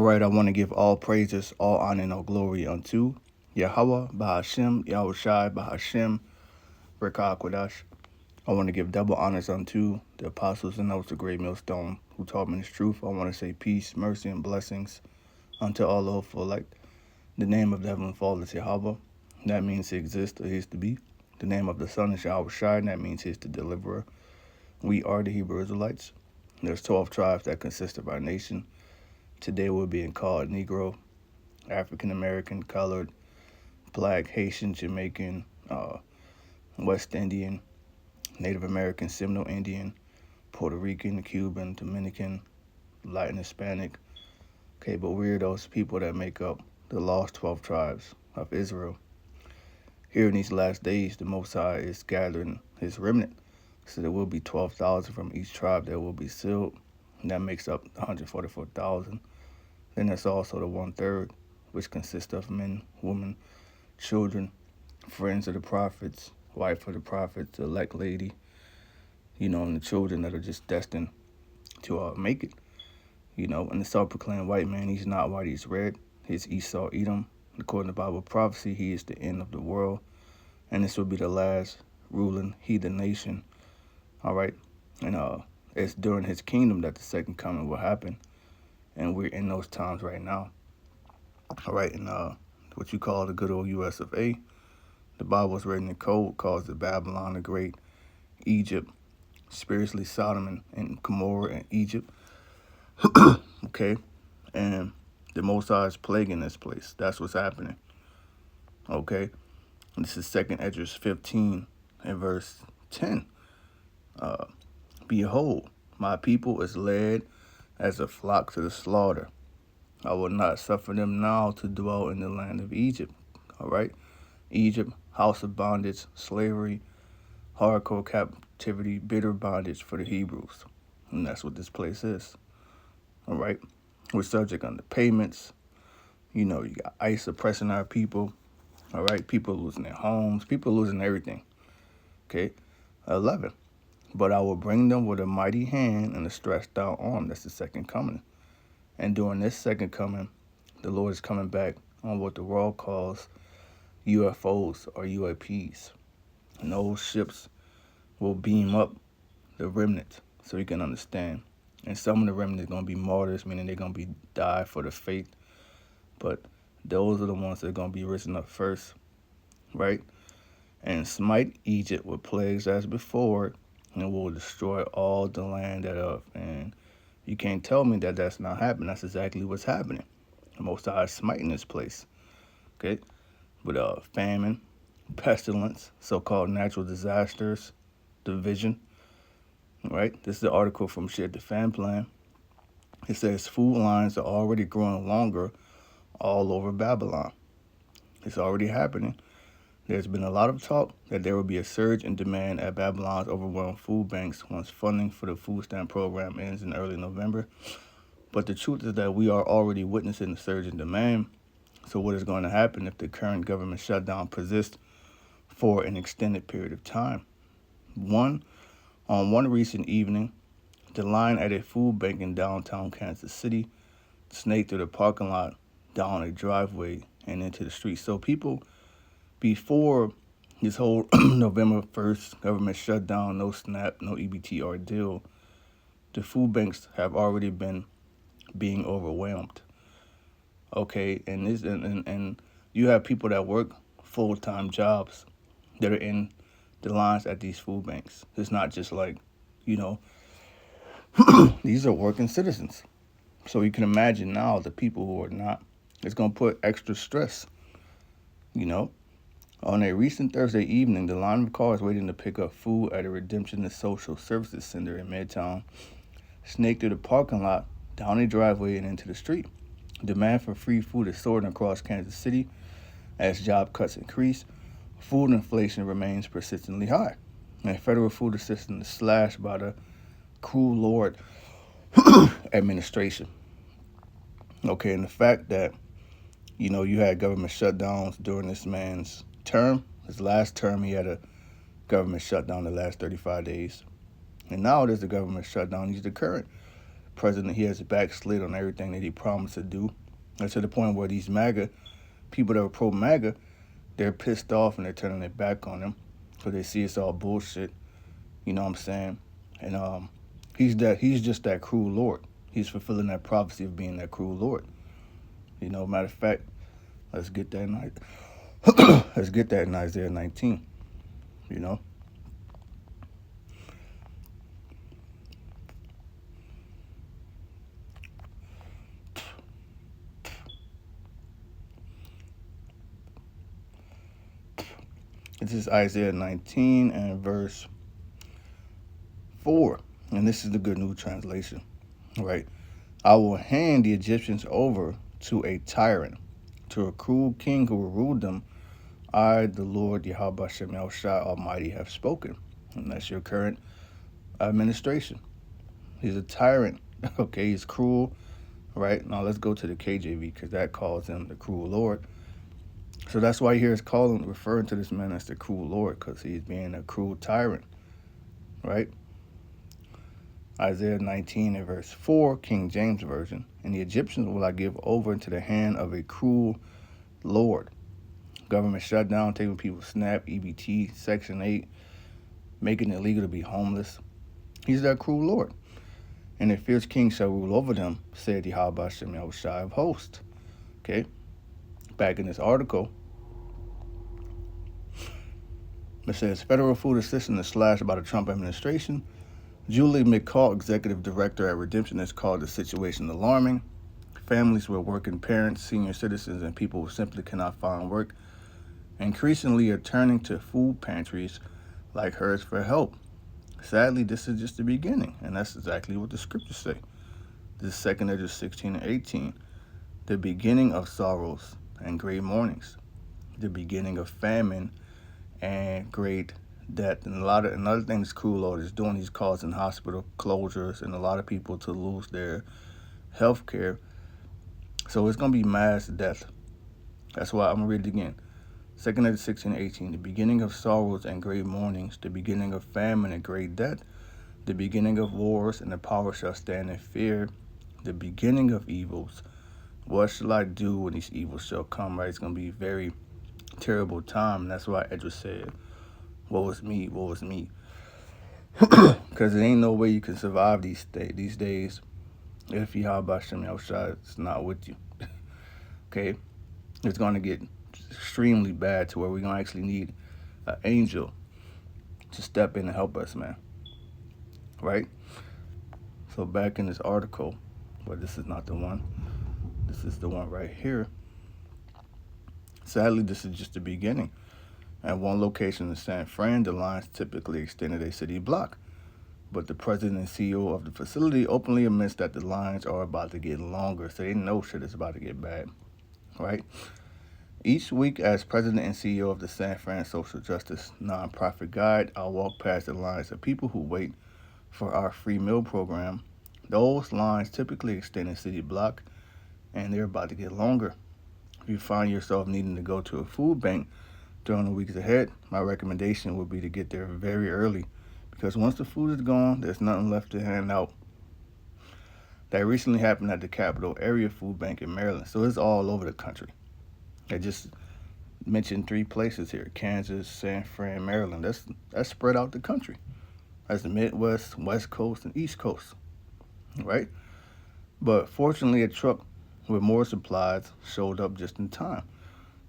right, I want to give all praises, all honor, and all glory unto Yahweh, Bahashem, Yahushai, Bahashem, Rekah Kodash. I want to give double honors unto the apostles and those the great millstone who taught me this truth. I want to say peace, mercy, and blessings unto all those for like the name of the Heavenly Father is Yahweh. That means he exists or he is to be. The name of the Son is Yahushai, and that means he is the deliverer. We are the Hebrew Israelites. There's 12 tribes that consist of our nation. Today we're being called Negro, African American, colored, Black, Haitian, Jamaican, West Indian, Native American, Seminole Indian, Puerto Rican, Cuban, Dominican, Latin, Hispanic. Okay, but we're those people that make up the lost 12 tribes of Israel. Here in these last days, the Most High is gathering his remnant. So there will be 12,000 from each tribe that will be sealed. And that makes up 144,000. Then there's also the 1/3, which consists of men, women, children, friends of the prophets, wife of the prophets, elect lady, and the children that are just destined to make it. And the self-proclaimed white man, he's not white, he's red. He's Esau, Edom. According to Bible prophecy, he is the end of the world. And this will be the last ruling heathen nation. All right? And it's during his kingdom that the second coming will happen. And we're in those times right now. All right? And what you call the good old U.S. of A. The Bible is written in code, calls it Babylon the Great, Egypt, spiritually Sodom and Gomorrah and Egypt. Okay? And the Most High is plaguing this place. That's what's happening. Okay? And this is 2nd Esdras 15 and verse 10. Behold, my people is led as a flock to the slaughter. I will not suffer them now to dwell in the land of Egypt. All right? Egypt, house of bondage, slavery, hardcore captivity, bitter bondage for the Hebrews. And that's what this place is. All right? We're subject under payments. You got ICE oppressing our people. All right? People losing their homes. People losing everything. Okay? 11. But I will bring them with a mighty hand and a stretched out arm. That's the second coming. And during this second coming, the Lord is coming back on what the world calls UFOs or UAPs. And those ships will beam up the remnant so you can understand. And some of the remnant are going to be martyrs, meaning they're going to be die for the faith. But those are the ones that are going to be risen up first, right? And smite Egypt with plagues as before, and will destroy all the land thereof. And you can't tell me that that's not happening. That's exactly what's happening. The Most High is smiting this place, okay? With famine, pestilence, so-called natural disasters, division, right? This is the article from Shit the Fan Plan. It says food lines are already growing longer all over Babylon. It's already happening. There's been a lot of talk that there will be a surge in demand at Babylon's overwhelmed food banks once funding for the food stamp program ends in early November. But the truth is that we are already witnessing a surge in demand. So what is going to happen if the current government shutdown persists for an extended period of time? On one recent evening, the line at a food bank in downtown Kansas City snaked through the parking lot, down a driveway, and into the street. So people, before this whole November 1st government shutdown, no SNAP, no EBT ordeal, the food banks have already been being overwhelmed. Okay, and you have people that work full-time jobs that are in the lines at these food banks. It's not just like, these are working citizens. So you can imagine now the people who are not. It's going to put extra stress, On a recent Thursday evening, the line of cars waiting to pick up food at a Redemption and Social Services Center in Midtown snaked through the parking lot, down a driveway, and into the street. Demand for free food is soaring across Kansas City as job cuts increase. Food inflation remains persistently high, and federal food assistance is slashed by the cruel Lord administration. Okay, and the fact that, you had government shutdowns during this man's term. His last term, he had a government shutdown the last 35 days. And now there's a government shutdown. He's the current president, he has backslid on everything that he promised to do. And to the point where these MAGA, people that were pro MAGA, they're pissed off and they're turning their back on him because they see it's all bullshit. You know what I'm saying? And he's just that cruel Lord. He's fulfilling that prophecy of being that cruel Lord. You know, matter of fact, let's get that in, let's get that in Isaiah 19. You know, this is Isaiah 19 and verse 4, and this is the Good News Translation. Right, I will hand the Egyptians over to a tyrant, to a cruel king who will rule them. I, the Lord Yahweh Shem Shai Almighty, have spoken. And that's your current administration. He's a tyrant. Okay, he's cruel. Right, now let's go to the KJV because that calls him the cruel Lord. So that's why here it's calling, referring to this man as the cruel Lord, because he's being a cruel tyrant. Right? Isaiah 19 and verse 4, King James Version. And the Egyptians will I give over into the hand of a cruel Lord. Government shutdown, taking people SNAP, EBT, Section 8, making it illegal to be homeless. He's that cruel Lord. And a fierce king shall rule over them, said Yahweh Shem Yahushai of hosts. Okay? Back in this article, it says federal food assistance is slashed by the Trump administration. Julie McCall, executive director at Redemption, has called the situation alarming. Families with working parents, senior citizens, and people who simply cannot find work increasingly are turning to food pantries like hers for help. Sadly, this is just the beginning, and that's exactly what the scriptures say. This is 2 Edges 16 and 18. The beginning of sorrows and great mournings. The beginning of famine and great death. And another thing this cruel Lord is doing, he's causing hospital closures and a lot of people to lose their health care. So it's going to be mass death. That's why I'm going to read it again. 2 Edges 16 and 18. The beginning of sorrows and great mournings. The beginning of famine and great death. The beginning of wars, and the power shall stand in fear. The beginning of evils. What shall I do when these evils shall come? Right? It's going to be a very terrible time. And that's why Edris said, woe was me, woe was me. Because there ain't no way you can survive these days if Yahweh Shem Yahushua is not with you. Okay? It's going to get extremely bad to where we're going to actually need an angel to step in and help us, man. Right? So back in this article, but this is not the one. This is the one right here. Sadly, this is just the beginning. At one location in San Fran, the lines typically extended a city block. But the president and CEO of the facility openly admits that the lines are about to get longer, so they know shit is about to get bad. Right? Each week, as president and CEO of the San Fran Social Justice nonprofit guide, I'll walk past the lines of people who wait for our free meal program. Those lines typically extend a city block, and they're about to get longer. If you find yourself needing to go to a food bank during the weeks ahead, my recommendation would be to get there very early, because once the food is gone, there's nothing left to hand out. That recently happened at the Capital Area Food Bank in Maryland, so it's all over the country. I just mentioned 3 places here: Kansas, San Fran, Maryland. That's spread out the country. That's the Midwest, West Coast, and East Coast, right? But fortunately, a truck with more supplies showed up just in time.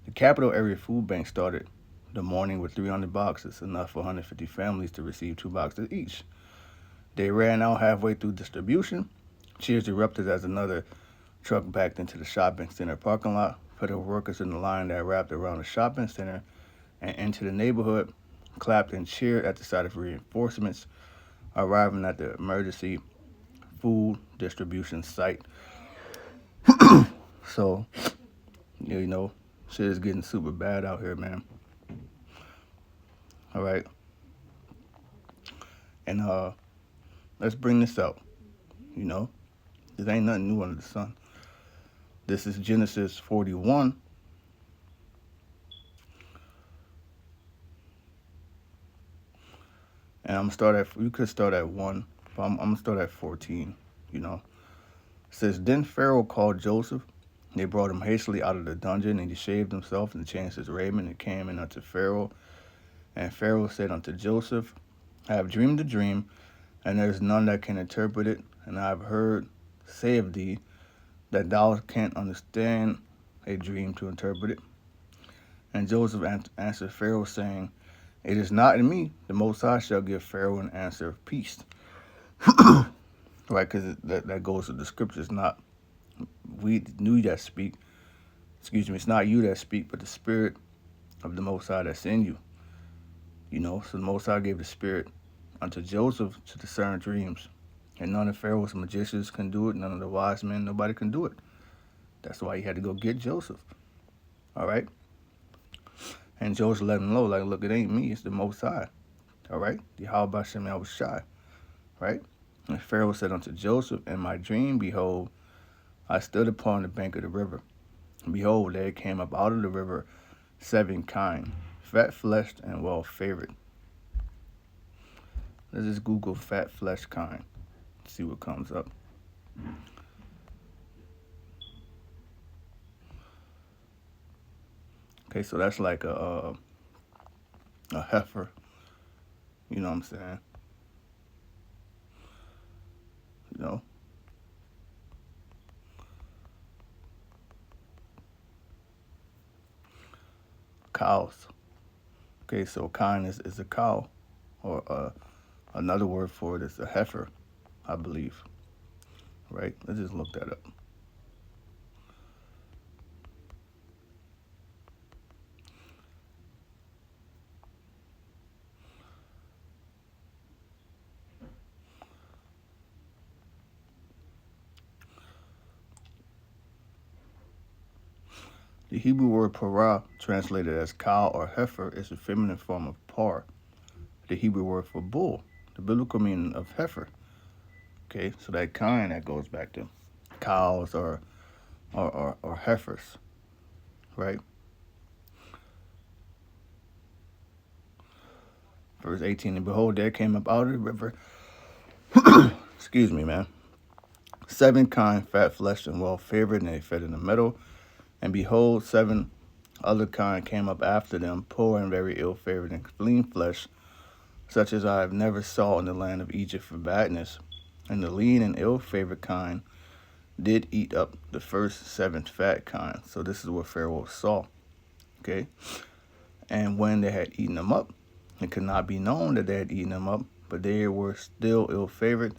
The Capital Area Food Bank started the morning with 300 boxes, enough for 150 families to receive 2 boxes each. They ran out halfway through distribution. Cheers erupted as another truck backed into the shopping center parking lot. Federal workers in the line that wrapped around the shopping center and into the neighborhood clapped and cheered at the sight of reinforcements arriving at the emergency food distribution site. So, you know, shit is getting super bad out here, man. All right. And let's bring this out. You know, there ain't nothing new under the sun. This is Genesis 41. And I'm gonna start at, you could start at 1, but I'm gonna start at 14, you know. It says, Then Pharaoh called Joseph. They brought him hastily out of the dungeon, and he shaved himself and changed his raiment and came in unto Pharaoh. And Pharaoh said unto Joseph, I have dreamed a dream, and there is none that can interpret it. And I have heard say of thee that thou canst understand a dream to interpret it. And Joseph answered Pharaoh, saying, It is not in me. The Most High shall give Pharaoh an answer of peace. Right, because that goes with the scriptures. Not we knew that speak. Excuse me. It's not you that speak, but the Spirit of the Most High that's in you. You know, so the Most High gave the Spirit unto Joseph to discern dreams. And none of Pharaoh's magicians can do it. None of the wise men, nobody can do it. That's why he had to go get Joseph. All right? And Joseph let him know, like, look, it ain't me. It's the Most High. All right? Yahweh Bashem, I was shy. Right? And Pharaoh said unto Joseph, In my dream, behold, I stood upon the bank of the river. And behold, there came up out of the river 7 kine, fat-fleshed and well-favored. Let's just Google fat-fleshed kine. See what comes up. Okay, so that's like a heifer. You know what I'm saying? You know? Cows. Okay, so kine is a cow. Or another word for it is a heifer, I believe. Right? Let's just look that up. The Hebrew word parah, translated as cow or heifer, is a feminine form of par, the Hebrew word for bull, the biblical meaning of heifer. Okay, so that kind that goes back to cows or heifers, right? Verse 18, and behold, there came up out of the river, excuse me, man, 7 kine, fat-fleshed and well-favored, and they fed in the meadow. And behold, 7 other kine came up after them, poor and very ill-favored and lean flesh, such as I have never saw in the land of Egypt for badness. And the lean and ill-favored kine did eat up the first 7 fat kine. So this is what Pharaoh saw. Okay. And when they had eaten them up, it could not be known that they had eaten them up, but they were still ill-favored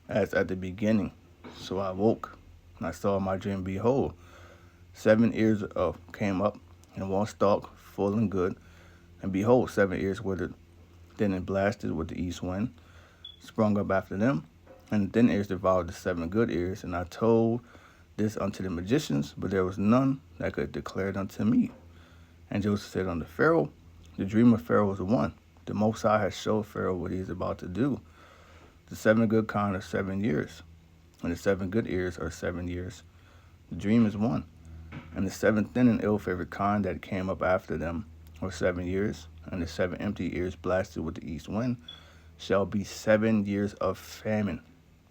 as at the beginning. So I woke, and I saw in my dream, behold, 7 ears came up, and one stalk full and good. And behold, 7 ears withered, then it blasted with the east wind, sprung up after them, and the thin ears devoured the 7 good ears. And I told this unto the magicians, but there was none that could declare it unto me. And Joseph said unto Pharaoh, the dream of Pharaoh is one. The Most High has showed Pharaoh what he is about to do. The 7 good kine are 7 years, and the 7 good ears are 7 years. The dream is one. And the 7 thin and ill-favored kine that came up after them are 7 years, and the 7 empty ears blasted with the east wind shall be 7 years of famine,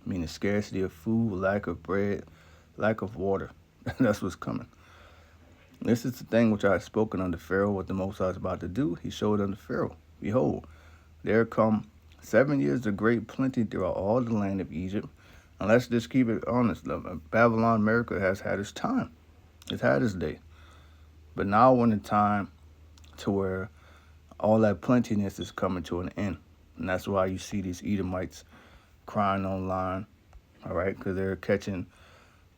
meaning scarcity of food, lack of bread, lack of water. That's what's coming. This is the thing which I have spoken unto Pharaoh, what the Most High is about to do. He showed unto Pharaoh, behold, there come 7 years of great plenty throughout all the land of Egypt. And let's just keep it honest. Babylon, America has had its time. It's had its day. But now we're in a time to where all that plentiness is coming to an end. And that's why you see these Edomites crying online, all right, because they're catching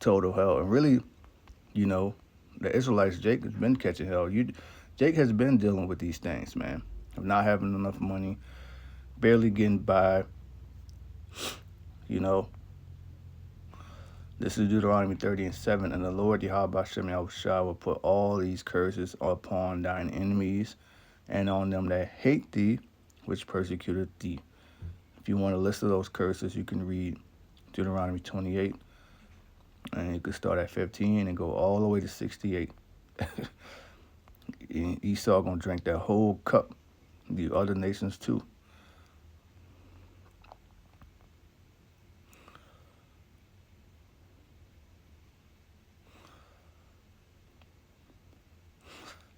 total hell. And really, you know, the Israelites, Jake has been catching hell. Jake has been dealing with these things, man, of not having enough money, barely getting by, you know. This is Deuteronomy 30:7. And the Lord Yahweh Bashem Yahushua will put all these curses upon thine enemies and on them that hate thee, which persecuted thee. If you want a list of those curses, you can read Deuteronomy 28. And you can start at 15 and go all the way to 68. Esau going to drink that whole cup. The other nations too.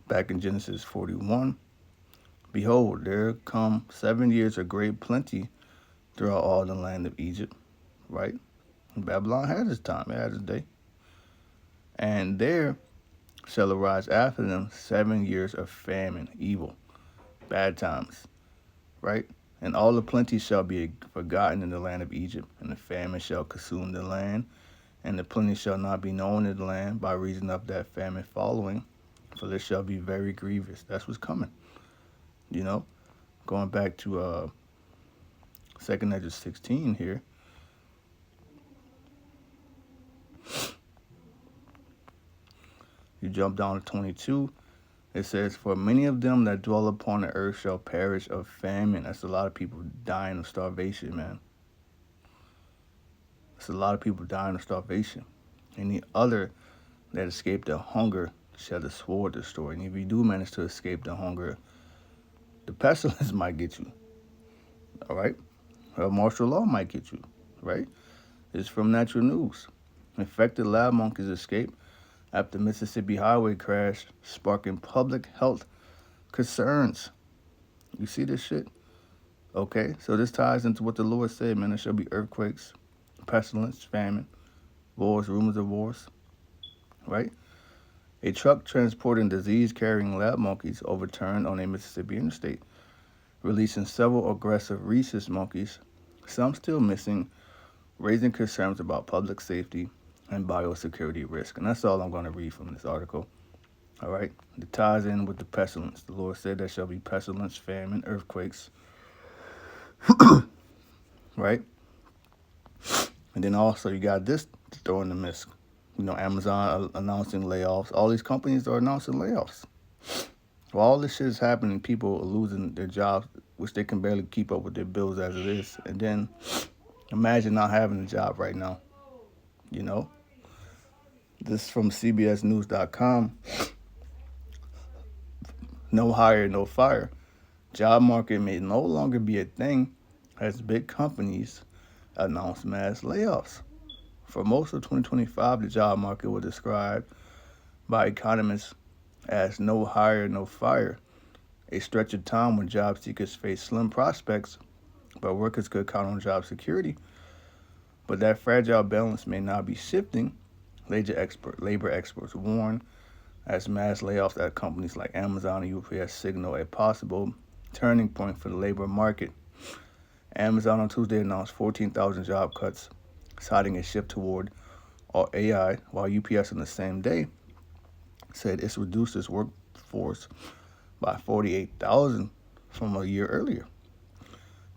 back in Genesis 41. Behold, there come 7 years of great plenty throughout all the land of Egypt, right? Babylon had its time, it had its day. And there shall arise after them 7 years of famine, evil, bad times, right? And all the plenty shall be forgotten in the land of Egypt, and the famine shall consume the land, and the plenty shall not be known in the land by reason of that famine following, for this shall be very grievous. That's what's coming, you know? Going back to 2nd Ezra 16 here. You jump down to 22. It says, for many of them that dwell upon the earth shall perish of famine. That's a lot of people dying of starvation, man. That's a lot of people dying of starvation. And the other that escape the hunger shall the sword destroy. And if you do manage to escape the hunger, the pestilence might get you. All right? Or martial law might get you. Right? It's from Natural News. Infected lab monkeys escape after Mississippi highway crash, sparking public health concerns. You see this shit? Okay, so this ties into what the Lord said, man. There shall be earthquakes, pestilence, famine, wars, rumors of wars, right? A truck transporting disease-carrying lab monkeys overturned on a Mississippi interstate, releasing several aggressive rhesus monkeys, some still missing, raising concerns about public safety and biosecurity risk. And that's all I'm going to read from this article. All right? It ties in with the pestilence. The Lord said there shall be pestilence, famine, earthquakes. Right? And then also you got this to throw in the mix. You know, Amazon announcing layoffs. All these companies are announcing layoffs. While all this shit is happening, people are losing their jobs, which they can barely keep up with their bills as it is. And then imagine not having a job right now. You know? This is from CBSNews.com. No hire, no fire. Job market may no longer be a thing as big companies announce mass layoffs. For most of 2025, the job market was described by economists as no hire, no fire, a stretch of time when job seekers face slim prospects, but workers could count on job security. But that fragile balance may not be shifting, labor experts warn, as mass layoffs at companies like Amazon and UPS signal a possible turning point for the labor market. Amazon on Tuesday announced 14,000 job cuts, citing a shift toward AI, while UPS on the same day said it's reduced its workforce by 48,000 from a year earlier.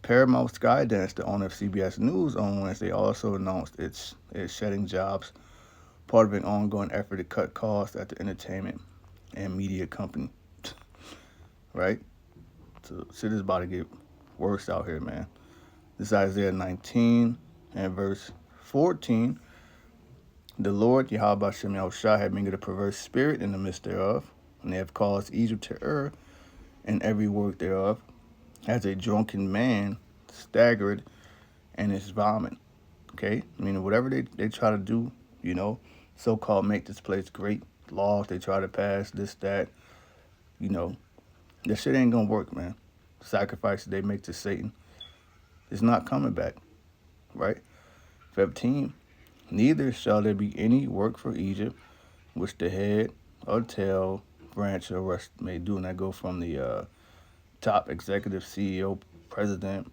Paramount Skydance, the owner of CBS News, on Wednesday also announced it's shedding jobs, part of an ongoing effort to cut costs at the entertainment and media company. Right? So shit is about to get worse out here, man. This is Isaiah 19 and verse 14. The Lord, Yahweh Hashem Yahushua, had mingled a perverse spirit in the midst thereof, and they have caused Egypt to err in every work thereof, as a drunken man staggered in his vomit. Okay? I mean, whatever they try to do, you know, so-called make this place great, laws they try to pass, this, that, you know, that shit ain't gonna work, man. Sacrifices they make to Satan, it's not coming back, right? 15, neither shall there be any work for Egypt, which the head or tail, branch, or rest may do. And that go from the top executive, CEO, president,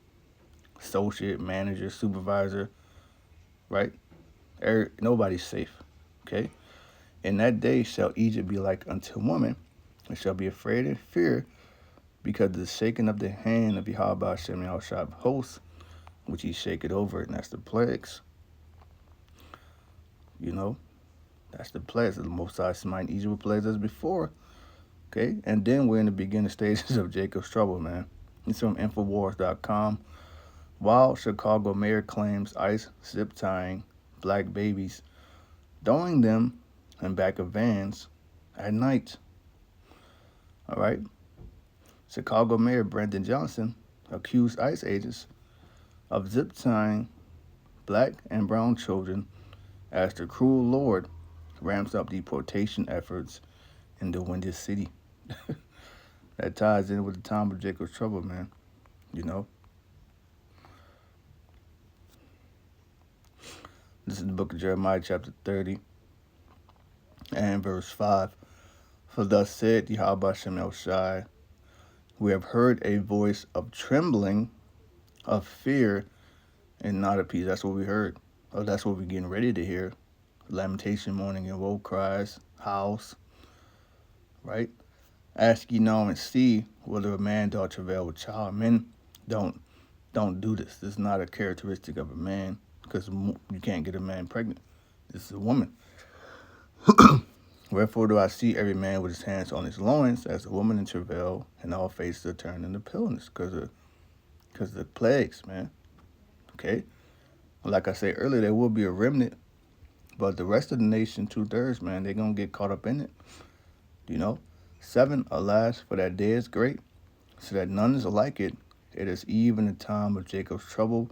associate, manager, supervisor, right? Nobody's safe, okay? In that day shall Egypt be like unto woman, and shall be afraid and fear, because of the shaking of the hand of Yahweh Hashem Yahushua of hosts, which he shaketh over it, and that's the plagues. You know, that's the plagues. The Most High smite Egypt with plagues as before. Okay, and then we're in the beginning stages of Jacob's trouble, man. It's from Infowars.com. While Chicago mayor claims ICE zip tying black babies, throwing them in back of vans at night. All right. Chicago Mayor Brandon Johnson accused ICE agents of zip tying black and brown children as the cruel Lord ramps up deportation efforts in the Windy City. That ties in with the time of Jacob's trouble, man. You know, this is the book of Jeremiah, chapter 30, and verse 5. For thus said Yahweh Shem El Shai, we have heard a voice of trembling, of fear, and not of peace. That's what we heard. Oh, that's what we're getting ready to hear. Lamentation, mourning, and woe cries, house, right? Ask ye now and see whether a man doth travail with child. Men don't do this. This is not a characteristic of a man, because you can't get a man pregnant. This is a woman. Wherefore do I see every man with his hands on his loins, as a woman in travail, and all faces are turned into pillows, because of the plagues, man. Okay? Like I said earlier, there will be a remnant, but the rest of the nation, 2/3, man, they're going to get caught up in it. You know? 7, alas, for that day is great, so that none is like it. It is even the time of Jacob's trouble,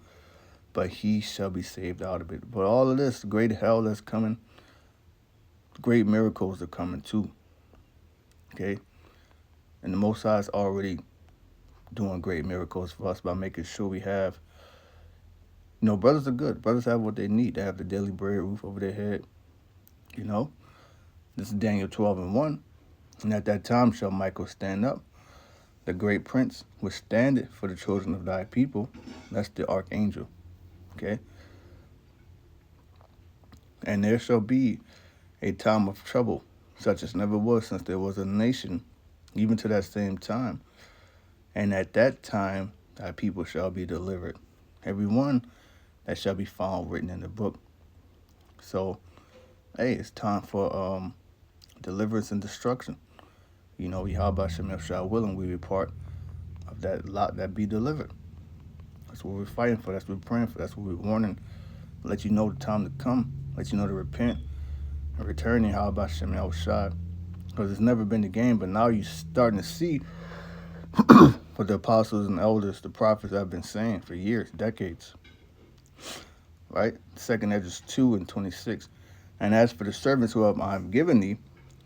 but he shall be saved out of it. But all of this great hell that's coming, great miracles are coming too. Okay? And the Most High is already doing great miracles for us by making sure we have, brothers are good. Brothers have what they need. They have the daily bread, roof over their head. You know? This is Daniel 12:1. And at that time shall Michael stand up, the great prince, which standeth for the children of thy people. That's the archangel. Okay? And there shall be a time of trouble, such as never was since there was a nation, even to that same time. And at that time thy people shall be delivered, every one that shall be found written in the book. So, hey, it's time for deliverance and destruction. Yahweh Shem Yahshua willing, we be part of that lot that be delivered. That's what we're fighting for. That's what we're praying for. That's what we're warning. Let you know the time to come. Let you know to repent and return in Yahweh Shem Yahshua. Because it's never been the game, but now you're starting to see what the apostles and elders, the prophets have been saying for years, decades. Right? 2 Ezra 2:26. And as for the servants who I have given thee,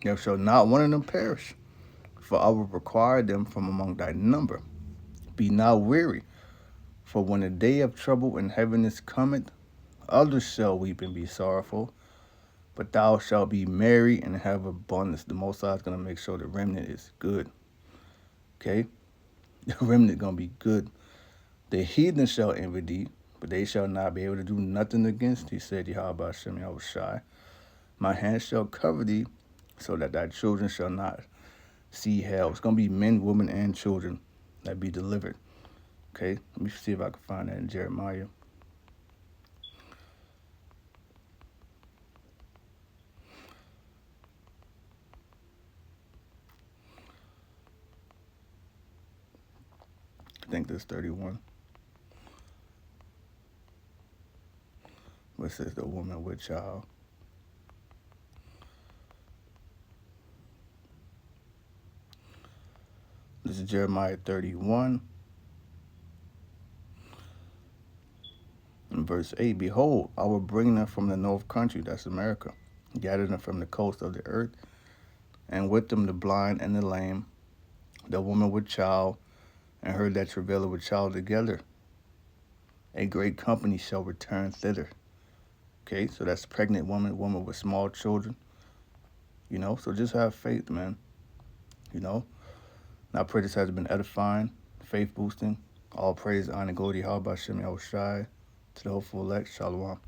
there shall not one of them perish, for I will require them from among thy number. Be not weary, for when the day of trouble and heaviness cometh, others shall weep and be sorrowful, but thou shalt be merry and have abundance. The Most High is going to make sure the remnant is good. Okay? The remnant is going to be good. The heathen shall envy thee, but they shall not be able to do nothing against thee, said Yahweh Shem Yahushai. My hand shall cover thee, so that thy children shall not see hell. It's going to be men, women, and children that be delivered. Okay? Let me see if I can find that in Jeremiah. I think this 31. Where it says the woman with child. This is Jeremiah 31. In verse 8, behold, I will bring them from the north country, that's America, gather them from the coast of the earth, and with them the blind and the lame, the woman with child, and her that travaileth with child together. A great company shall return thither. Okay, so that's pregnant woman with small children. So just have faith, man. And I pray this has been edifying, faith boosting. All praise, honor, glory, Yahweh Shem Yahushai. To the hopeful elect, Shalom.